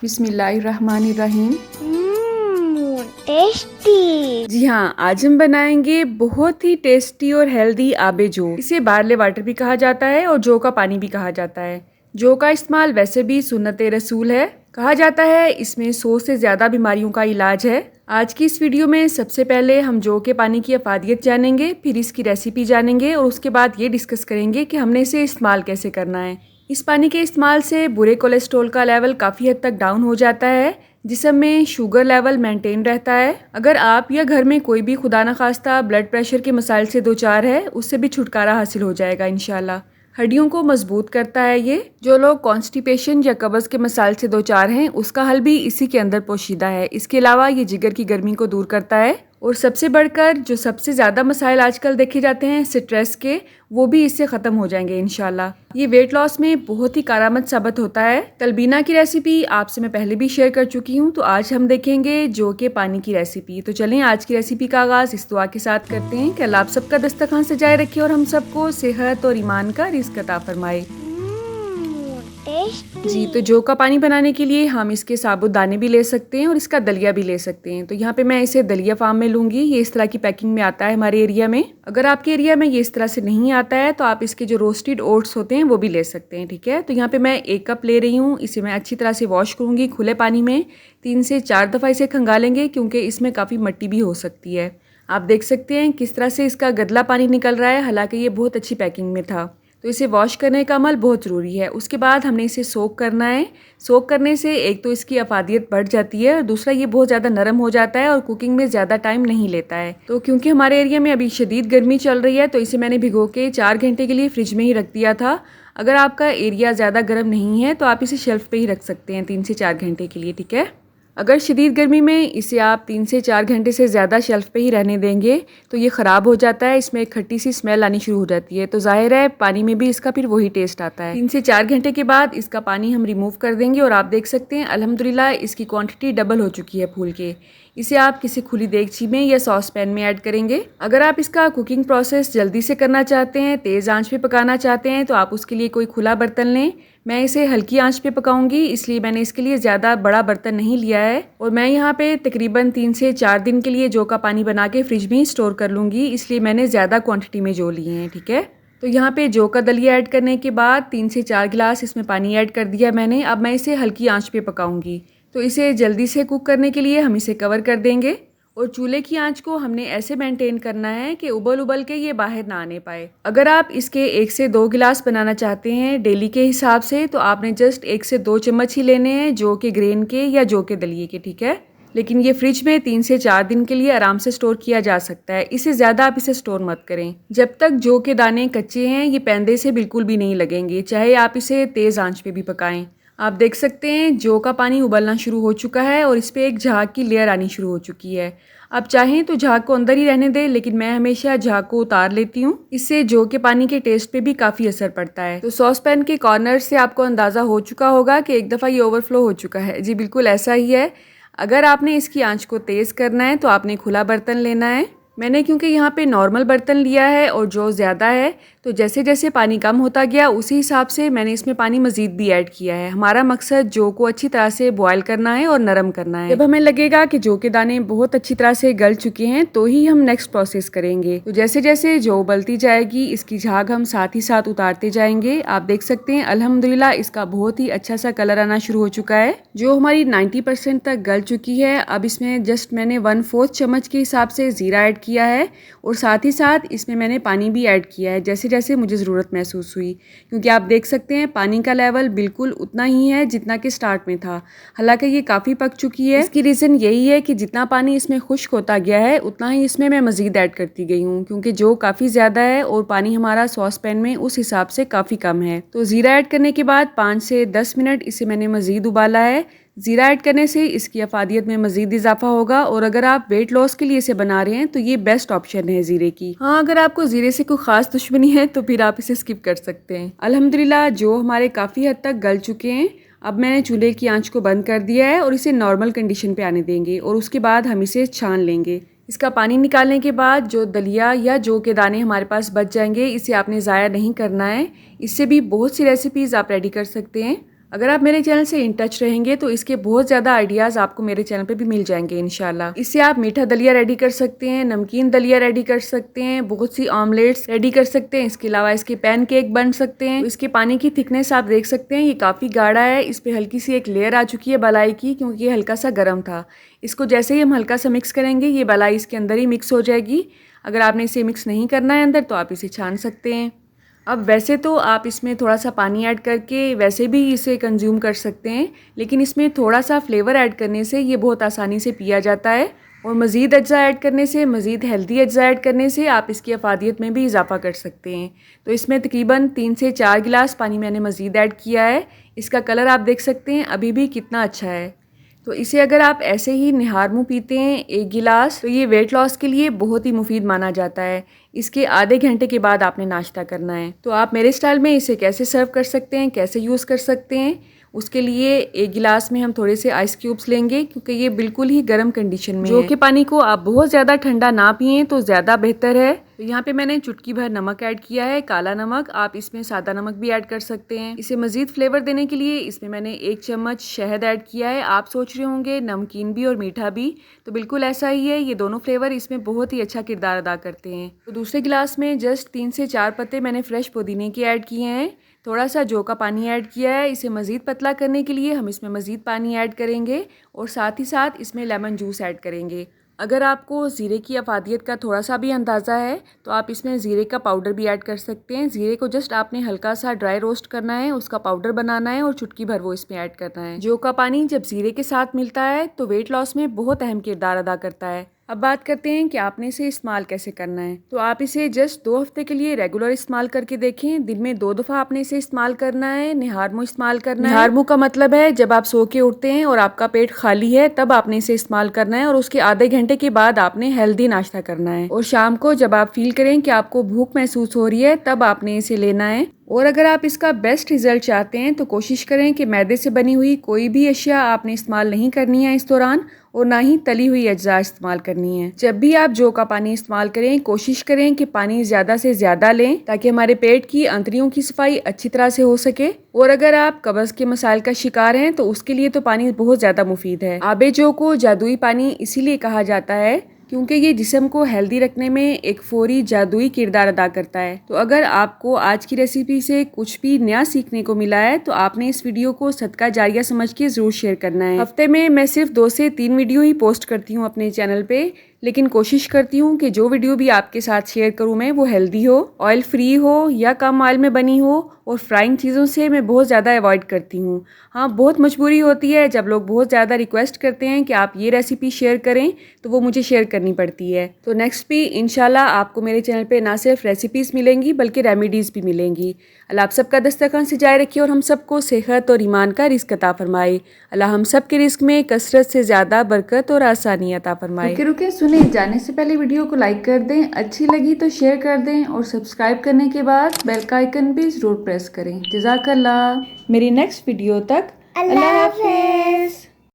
बिस्मिल्लाहिर्रहमानिर्रहीम। टेस्टी। जी हाँ, आज हम बनाएंगे बहुत ही टेस्टी और हेल्दी आबे जो। इसे बारले वाटर भी कहा जाता है और जौ का पानी भी कहा जाता है। जौ का इस्तेमाल वैसे भी सुन्नत रसूल है। कहा जाता है इसमें 100 से ज़्यादा बीमारियों का इलाज है। आज की इस वीडियो में सबसे पहले हम जौ के पानी की अफादियत जानेंगे, फिर इसकी रेसिपी जानेंगे और उसके बाद ये डिस्कस करेंगे कि हमने इसे इस्तेमाल कैसे करना है। इस पानी के इस्तेमाल से बुरे कोलेस्ट्रॉल का लेवल काफ़ी हद तक डाउन हो जाता है, जिसम में शुगर लेवल मेंटेन रहता है। अगर आप या घर में कोई भी खुदा न खास्ता ब्लड प्रेशर के मसाइल से दो चार है, उससे भी छुटकारा हासिल हो जाएगा इंशाल्लाह। हड्डियों को मजबूत करता है ये। जो लोग कॉन्स्टिपेशन या कब्ज़ के मसाइल से दो चार हैं, उसका हल भी इसी के अंदर पोशीदा है। इसके अलावा ये जिगर की गर्मी को दूर करता है और सबसे बढ़कर जो सबसे ज़्यादा मसाइल आजकल देखे जाते हैं स्ट्रेस के, वो भी इससे ख़त्म हो जाएंगे इंशाल्लाह। ये वेट लॉस में बहुत ही कारआमद साबित होता है। तलबीना की रेसिपी आपसे मैं पहले भी शेयर कर चुकी हूँ, तो आज हम देखेंगे जौ के पानी की रेसिपी। तो चलें आज की रेसिपी का आगाज़ इस दुआ के साथ करते हैं कि अल्लाह आप सबका दस्तरखान सजाए रखे और हम सबको सेहत और ईमान का रिज़्क अता फरमाए। जी, तो जौ का पानी बनाने के लिए हम इसके साबुत दाने भी ले सकते हैं और इसका दलिया भी ले सकते हैं। तो यहाँ पे मैं इसे दलिया फार्म में लूँगी। ये इस तरह की पैकिंग में आता है हमारे एरिया में। अगर आपके एरिया में ये इस तरह से नहीं आता है तो आप इसके जो रोस्टेड ओट्स होते हैं वो भी ले सकते हैं, ठीक है। तो यहाँ पे मैं 1 कप ले रही हूँ। इसे मैं अच्छी तरह से वॉश करूँगी खुले पानी में। 3 से 4 दफ़ा इसे खंगालेंगे क्योंकि इसमें काफ़ी मिट्टी भी हो सकती है। आप देख सकते हैं किस तरह से इसका गदला पानी निकल रहा है, हालांकि ये बहुत अच्छी पैकिंग में था। तो इसे वॉश करने का अमल बहुत ज़रूरी है। उसके बाद हमने इसे सोक करना है। सोक करने से एक तो इसकी अफादियत बढ़ जाती है और दूसरा ये बहुत ज़्यादा नरम हो जाता है और कुकिंग में ज़्यादा टाइम नहीं लेता है। तो क्योंकि हमारे एरिया में अभी शदीद गर्मी चल रही है, तो इसे मैंने भिगो के 4 घंटे के लिए फ्रिज में ही रख दिया था। अगर आपका एरिया ज़्यादा गर्म नहीं है तो आप इसे शेल्फ पर ही रख सकते हैं 3 से 4 घंटे के लिए, ठीक है। अगर शदीद गर्मी में इसे आप 3 से 4 घंटे से ज़्यादा शेल्फ पे ही रहने देंगे तो ये ख़राब हो जाता है। इसमें एक खट्टी सी स्मेल आनी शुरू हो जाती है, तो जाहिर है पानी में भी इसका फिर वही टेस्ट आता है। 3 से 4 घंटे के बाद इसका पानी हम रिमूव कर देंगे और आप देख सकते हैं अल्हम्दुलिल्लाह इसकी क्वांटिटी डबल हो चुकी है फूल के। इसे आप किसी खुली देगची में या सॉस पैन में ऐड करेंगे। अगर आप इसका कुकिंग प्रोसेस जल्दी से करना चाहते हैं, तेज़ आंच पे पकाना चाहते हैं, तो आप उसके लिए कोई खुला बर्तन लें। मैं इसे हल्की आंच पे पकाऊंगी, इसलिए मैंने इसके लिए ज़्यादा बड़ा बर्तन नहीं लिया है। और मैं यहाँ पे तकरीबन 3 से 4 दिन के लिए जौ का पानी बना के फ्रिज में ही स्टोर कर लूँगी, इसलिए मैंने ज़्यादा क्वांटिटी में जौ लिए हैं, ठीक है। तो यहाँ पे जौ का दलिया ऐड करने के बाद 3 से 4 गिलास इसमें पानी ऐड कर दिया मैंने। अब मैं इसे हल्की आंच पे पकाऊंगी। तो इसे जल्दी से कुक करने के लिए हम इसे कवर कर देंगे और चूल्हे की आंच को हमने ऐसे मेंटेन करना है कि उबल उबल के ये बाहर ना आने पाए। अगर आप इसके 1 से 2 गिलास बनाना चाहते हैं डेली के हिसाब से, तो आपने जस्ट 1 से 2 चम्मच ही लेने हैं जौ के ग्रेन के या जौ के दलिए के, ठीक है। लेकिन ये फ्रिज में 3 से 4 दिन के लिए आराम से स्टोर किया जा सकता है। इससे ज़्यादा आप इसे स्टोर मत करें। जब तक जौ के दाने कच्चे हैं ये पैंदे से बिल्कुल भी नहीं लगेंगे, चाहे आप इसे तेज़ आंच पे भी पकाएं। आप देख सकते हैं जौ का पानी उबलना शुरू हो चुका है और इस पर एक झाग की लेयर आनी शुरू हो चुकी है। आप चाहें तो झाग को अंदर ही रहने दें, लेकिन मैं हमेशा झाग को उतार लेती हूँ। इससे जौ के पानी के टेस्ट पे भी काफ़ी असर पड़ता है। तो सॉस पैन के कॉर्नर से आपको अंदाज़ा हो चुका होगा कि एक दफ़ा ये ओवरफ्लो हो चुका है। जी बिल्कुल ऐसा ही है। अगर आपने इसकी आंच को तेज़ करना है तो आपने खुला बर्तन लेना है। मैंने क्योंकि यहाँ पे नॉर्मल बर्तन लिया है और जौ ज़्यादा है, तो जैसे जैसे पानी कम होता गया उसी हिसाब से मैंने इसमें पानी मज़ीद भी ऐड किया है। हमारा मकसद जौ को अच्छी तरह से बॉयल करना है और नरम करना है। जब हमें लगेगा कि जौ के दाने बहुत अच्छी तरह से गल चुके हैं तो ही हम नेक्स्ट प्रोसेस करेंगे। तो जैसे जैसे जौ उबलती जाएगी इसकी झाग हम साथ ही साथ उतारते जाएंगे। आप देख सकते हैं अल्हम्दुलिल्लाह इसका बहुत ही अच्छा सा कलर आना शुरू हो चुका है। जो हमारी 90% तक गल चुकी है। अब इसमें जस्ट मैंने 1/4 चम्मच के हिसाब से ज़ीरा ऐड किया है और साथ ही साथ इसमें मैंने पानी भी ऐड किया है जैसे जैसे मुझे ज़रूरत महसूस हुई, क्योंकि आप देख सकते हैं पानी का लेवल बिल्कुल उतना ही है जितना कि स्टार्ट में था। हालांकि ये काफ़ी पक चुकी है। इसकी रीज़न यही है कि जितना पानी इसमें खुश्क होता गया है उतना ही इसमें मैं मज़ीद ऐड करती गई हूँ, क्योंकि जौ काफ़ी ज़्यादा है और पानी हमारा सॉस पैन में उस हिसाब से काफ़ी कम है। तो ज़ीरा ऐड करने के बाद 5 से 10 मिनट इसे मैंने मज़ीद उबाला है। ज़ीरा ऐड करने से इसकी अफादियत में मज़ीद इजाफा होगा और अगर आप वेट लॉस के लिए इसे बना रहे हैं तो ये बेस्ट ऑप्शन है ज़ीरे की। हाँ, अगर आपको ज़ीरे से कोई ख़ास दुश्मनी है तो फिर आप इसे स्किप कर सकते हैं। अल्हम्दुलिल्लाह जो हमारे काफ़ी हद तक गल चुके हैं। अब मैंने चूल्हे की आंच को बंद कर दिया है और इसे नॉर्मल कंडीशन पे आने देंगे और उसके बाद हम इसे छान लेंगे। इसका पानी निकालने के बाद जो दलिया या जौ के दाने हमारे पास बच जाएंगे, इसे आपने ज़ाया नहीं करना है। इससे भी बहुत सी रेसिपीज़ आप रेडी कर सकते हैं। अगर आप मेरे चैनल से इन टच रहेंगे तो इसके बहुत ज़्यादा आइडियाज़ आपको मेरे चैनल पे भी मिल जाएंगे इंशाल्लाह। इससे आप मीठा दलिया रेडी कर सकते हैं, नमकीन दलिया रेडी कर सकते हैं, बहुत सी ऑमलेट्स रेडी कर सकते हैं। इसके अलावा इसके पैन केक बन सकते हैं। तो इसके पानी की थिकनेस आप देख सकते हैं, ये काफ़ी गाढ़ा है। इस पर हल्की सी एक लेयर आ चुकी है बलाई की, क्योंकि ये हल्का सा गर्म था। इसको जैसे ही हम हल्का सा मिक्स करेंगे ये बलाई इसके अंदर ही मिक्स हो जाएगी। अगर आपने इसे मिक्स नहीं करना है अंदर तो आप इसे छान सकते हैं। अब वैसे तो आप इसमें थोड़ा सा पानी ऐड करके वैसे भी इसे कंज्यूम कर सकते हैं, लेकिन इसमें थोड़ा सा फ्लेवर ऐड करने से ये बहुत आसानी से पिया जाता है। और मज़ीद अज्जा ऐड करने से, मज़ीद हेल्दी अज्जा ऐड करने से आप इसकी अफादियत में भी इजाफा कर सकते हैं। तो इसमें तकरीबन 3 से 4 गिलास पानी मैंने मज़ीद ऐड किया है। इसका कलर आप देख सकते हैं अभी भी कितना अच्छा है। तो इसे अगर आप ऐसे ही निहार मुँह पीते हैं 1 गिलास, तो ये वेट लॉस के लिए बहुत ही मुफीद माना जाता है। इसके आधे घंटे के बाद आपने नाश्ता करना है। तो आप मेरे स्टाइल में इसे कैसे सर्व कर सकते हैं, कैसे यूज़ कर सकते हैं, उसके लिए 1 गिलास में हम थोड़े से आइस क्यूब्स लेंगे, क्योंकि ये बिल्कुल ही गर्म कंडीशन में जो कि पानी को आप बहुत ज़्यादा ठंडा ना पिएं तो ज़्यादा बेहतर है। तो यहाँ पे मैंने चुटकी भर नमक ऐड किया है, काला नमक। आप इसमें सादा नमक भी ऐड कर सकते हैं। इसे मज़ीद फ्लेवर देने के लिए इसमें मैंने 1 चम्मच शहद ऐड किया है। आप सोच रहे होंगे नमकीन भी और मीठा भी, तो बिल्कुल ऐसा ही है। ये दोनों फ्लेवर इसमें बहुत ही अच्छा किरदार अदा करते हैं। तो दूसरे गिलास में जस्ट 3 से 4 पत्ते मैंने फ्रेश पुदीने के ऐड किए हैं। थोड़ा सा जौ का पानी ऐड किया है। इसे मज़ीद पतला करने के लिए हम इसमें मज़ीद पानी ऐड करेंगे और साथ ही साथ इसमें लेमन जूस ऐड करेंगे। अगर आपको ज़ीरे की अफादियत का थोड़ा सा भी अंदाज़ा है तो आप इसमें ज़ीरे का पाउडर भी ऐड कर सकते हैं। ज़ीरे को जस्ट आपने हल्का सा ड्राई रोस्ट करना है, उसका पाउडर बनाना है और चुटकी भर वो इसमें ऐड करना है। जौ का पानी जब ज़ीरे के साथ मिलता है तो वेट लॉस में बहुत अहम किरदार अदा करता है। अब बात करते हैं कि आपने इसे इस्तेमाल कैसे करना है। तो आप इसे जस्ट 2 हफ्ते के लिए रेगुलर इस्तेमाल करके देखें। दिन में 2 दफ़ा आपने इसे इस्तेमाल करना है। निहार मुँह इस्तेमाल करना है। निहार मुँह का मतलब है जब आप सो के उठते हैं और आपका पेट खाली है तब आपने इसे इस्तेमाल करना है, और उसके आधे घंटे के बाद आपने हेल्दी नाश्ता करना है। और शाम को जब आप फील करें कि आपको भूख महसूस हो रही है तब आपने इसे लेना है। और अगर आप इसका बेस्ट रिजल्ट चाहते हैं तो कोशिश करें कि मैदे से बनी हुई कोई भी अशिया आपने इस्तेमाल नहीं करनी है इस दौरान, और ना ही तली हुई अज्जा इस्तेमाल करनी है। जब भी आप जौ का पानी इस्तेमाल करें कोशिश करें कि पानी ज़्यादा से ज़्यादा लें, ताकि हमारे पेट की आंतड़ियों की सफाई अच्छी तरह से हो सके। और अगर आप कब्ज़ के मसाइल का शिकार हैं तो उसके लिए तो पानी बहुत ज़्यादा मुफीद है। आबे जौ को जादुई पानी इसीलिए कहा जाता है क्योंकि ये जिस्म को हेल्दी रखने में एक फौरी जादुई किरदार अदा करता है। तो अगर आपको आज की रेसिपी से कुछ भी नया सीखने को मिला है तो आपने इस वीडियो को सदका जारिया समझ के ज़रूर शेयर करना है। हफ्ते में मैं सिर्फ 2 से 3 वीडियो ही पोस्ट करती हूँ अपने चैनल पे, लेकिन कोशिश करती हूँ कि जो वीडियो भी आपके साथ शेयर करूँ मैं वो हेल्दी हो, ऑयल फ्री हो या कम ऑयल में बनी हो, और फ्राइंग चीज़ों से मैं बहुत ज़्यादा अवॉइड करती हूँ। हाँ, बहुत मजबूरी होती है जब लोग बहुत ज़्यादा रिक्वेस्ट करते हैं कि आप ये रेसिपी शेयर करें तो वो मुझे शेयर करनी पड़ती है। तो नेक्स्ट भी इंशाल्लाह आपको मेरे चैनल पे ना सिर्फ रेसिपीज़ मिलेंगी बल्कि रेमेडीज़ भी मिलेंगी। अल्लाह आप सबका दस्तरखान सजाए रखे और हम सबको सेहत और ईमान का रिस्क अता फरमाए। अल्लाह हम सब के रिस्क में कसरत से ज़्यादा बरकत और आसानी अता फरमाए। रुके सुने, जाने से पहले वीडियो को लाइक कर दें, अच्छी लगी तो शेयर कर दें, और सब्सक्राइब करने के बाद बेल का आइकन भी ज़रूर प्रेस करें। जज़ाकल्लाह। मेरी नेक्स्ट वीडियो तक अल्लाह हाफ़िज़।